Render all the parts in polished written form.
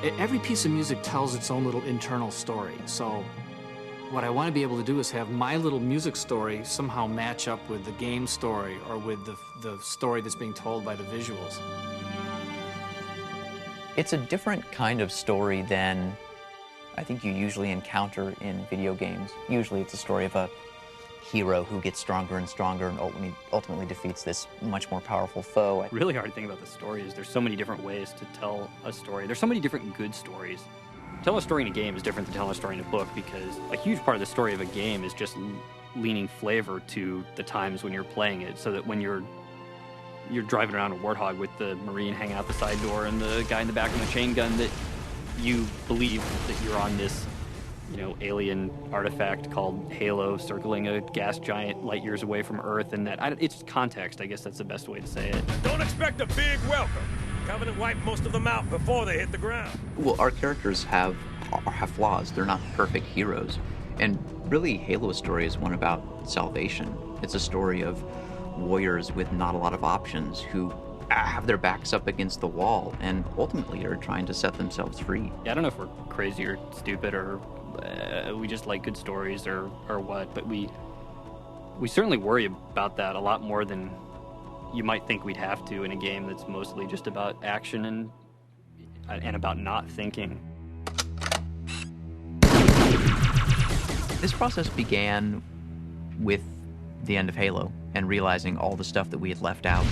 Every piece of music tells its own little internal story. So what I want to be able to do is have my little music story somehow match up with the game story or with the story that's being told by the visuals. It's a different kind of story than I think you usually encounter in video games. Usually it's a story of a hero who gets stronger and stronger and ultimately defeats this much more powerful foe. The really hard thing about the story is there's so many different ways to tell a story. There's so many different good stories. Telling a story in a game is different than telling a story in a book, because a huge part of the story of a game is just leaning flavor to the times when you're playing it, so that when you're driving around a Warthog with the Marine hanging out the side door and the guy in the back with the chain gun, that you believe that you're on this, alien artifact called Halo circling a gas giant light years away from Earth, and it's context. I guess that's the best way to say it. Don't expect a big welcome. Covenant wiped most of them out before they hit the ground. Well, our characters have flaws. They're not perfect heroes. And really, Halo's story is one about salvation. It's a story of warriors with not a lot of options who have their backs up against the wall and ultimately are trying to set themselves free. Yeah, I don't know if we're crazy or stupid or we just like good stories or what, but we certainly worry about that a lot more than you might think we'd have to in a game that's mostly just about action and about not thinking. This process began with the end of Halo and realizing all the stuff that we had left out.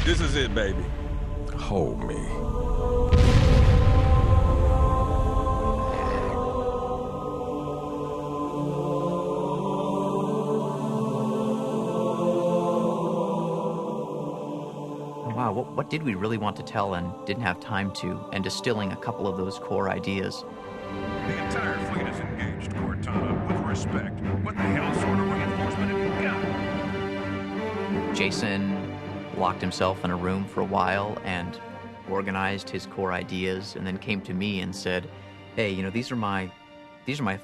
This is it, baby. Hold me. Wow, what did we really want to tell and didn't have time to, and distilling a couple of those core ideas. The entire fleet is engaged, Cortana, with respect. What the hell sort of reinforcement have you got? Jason locked himself in a room for a while and organized his core ideas, and then came to me and said, hey, these are my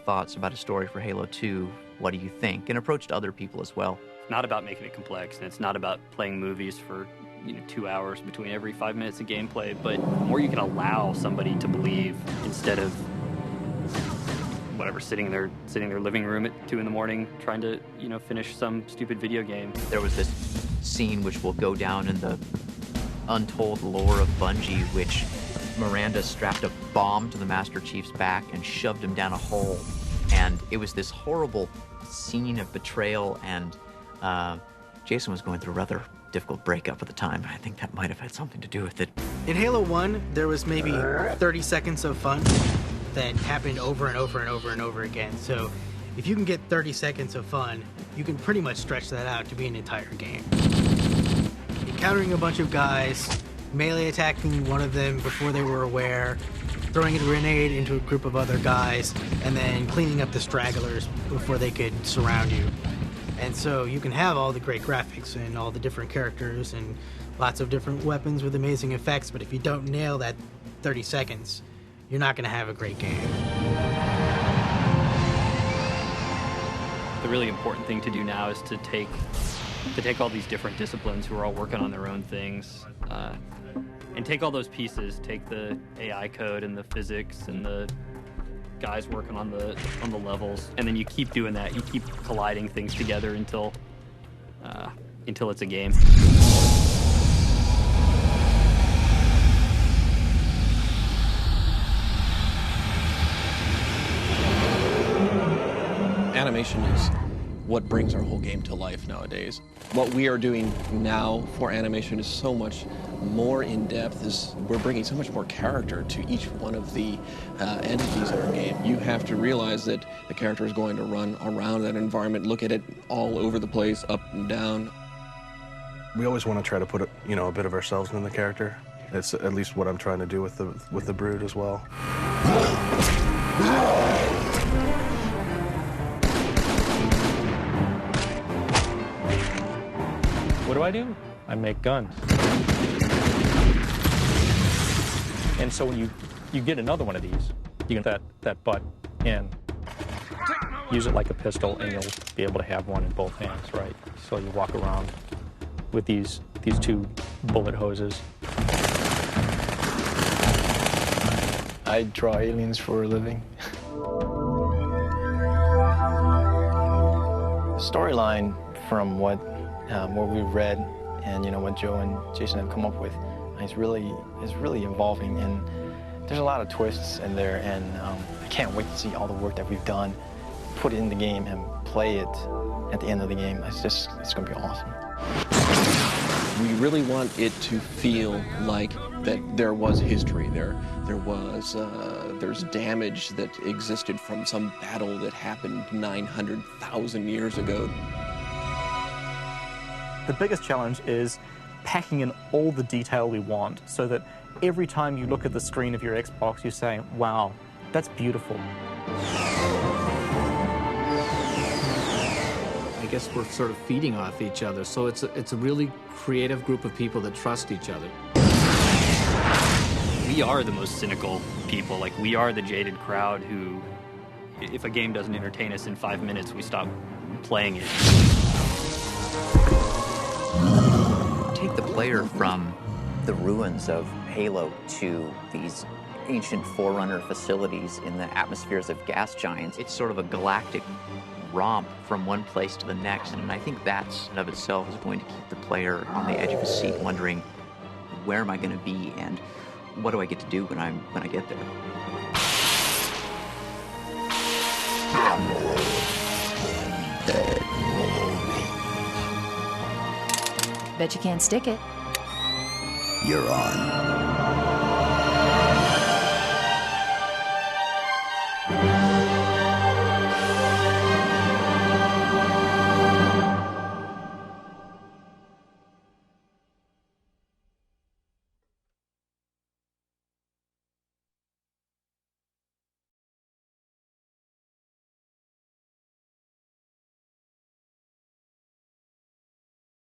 thoughts about a story for Halo 2. What do you think? And approached other people as well. It's not about making it complex, and it's not about playing movies for 2 hours between every 5 minutes of gameplay, but the more you can allow somebody to believe, instead of sitting in their living room at 2 a.m. trying to finish some stupid video game. There was this scene which will go down in the untold lore of Bungie, which Miranda strapped a bomb to the Master Chief's back and shoved him down a hole, and it was this horrible scene of betrayal, and Jason was going through a rather difficult breakup at the time. I think that might have had something to do with it. In Halo 1, there was maybe 30 seconds of fun that happened over and over and over and over again. So if you can get 30 seconds of fun, you can pretty much stretch that out to be an entire game. Encountering a bunch of guys, melee attacking one of them before they were aware, throwing a grenade into a group of other guys, and then cleaning up the stragglers before they could surround you. And so you can have all the great graphics and all the different characters and lots of different weapons with amazing effects, but if you don't nail that 30 seconds, you're not going to have a great game. The really important thing to do now is to take all these different disciplines who are all working on their own things, and take all those pieces, take the AI code and the physics and the guys working on the levels, and then you keep doing that. You keep colliding things together until it's a game. Animation is what brings our whole game to life nowadays. What we are doing now for animation is so much more in-depth. We're bringing so much more character to each one of the entities in our game. You have to realize that the character is going to run around that environment, look at it all over the place, up and down. We always want to try to put a bit of ourselves in the character. It's at least what I'm trying to do with the Brood as well. What do? I make guns. And so when you get another one of these, you can put that butt in, use it like a pistol, and you'll be able to have one in both hands, right? So you walk around with these two bullet hoses. I draw aliens for a living. The storyline from what we've read and what Joe and Jason have come up with is really evolving, and there's a lot of twists in there, and I can't wait to see all the work that we've done, put it in the game and play it at the end of the game. It's going to be awesome. We really want it to feel like that there was history there. There's damage that existed from some battle that happened 900,000 years ago. The biggest challenge is packing in all the detail we want so that every time you look at the screen of your Xbox, you say, wow, that's beautiful. I guess we're sort of feeding off each other, so it's a really creative group of people that trust each other. We are the most cynical people. Like, we are the jaded crowd who, if a game doesn't entertain us in 5 minutes, we stop playing it. Take the player from the ruins of Halo to these ancient Forerunner facilities in the atmospheres of gas giants. It's sort of a galactic romp from one place to the next, and I think that in of itself is going to keep the player on the edge of his seat, wondering, where am I going to be, and what do I get to do when I get there? Bet you can't stick it. You're on.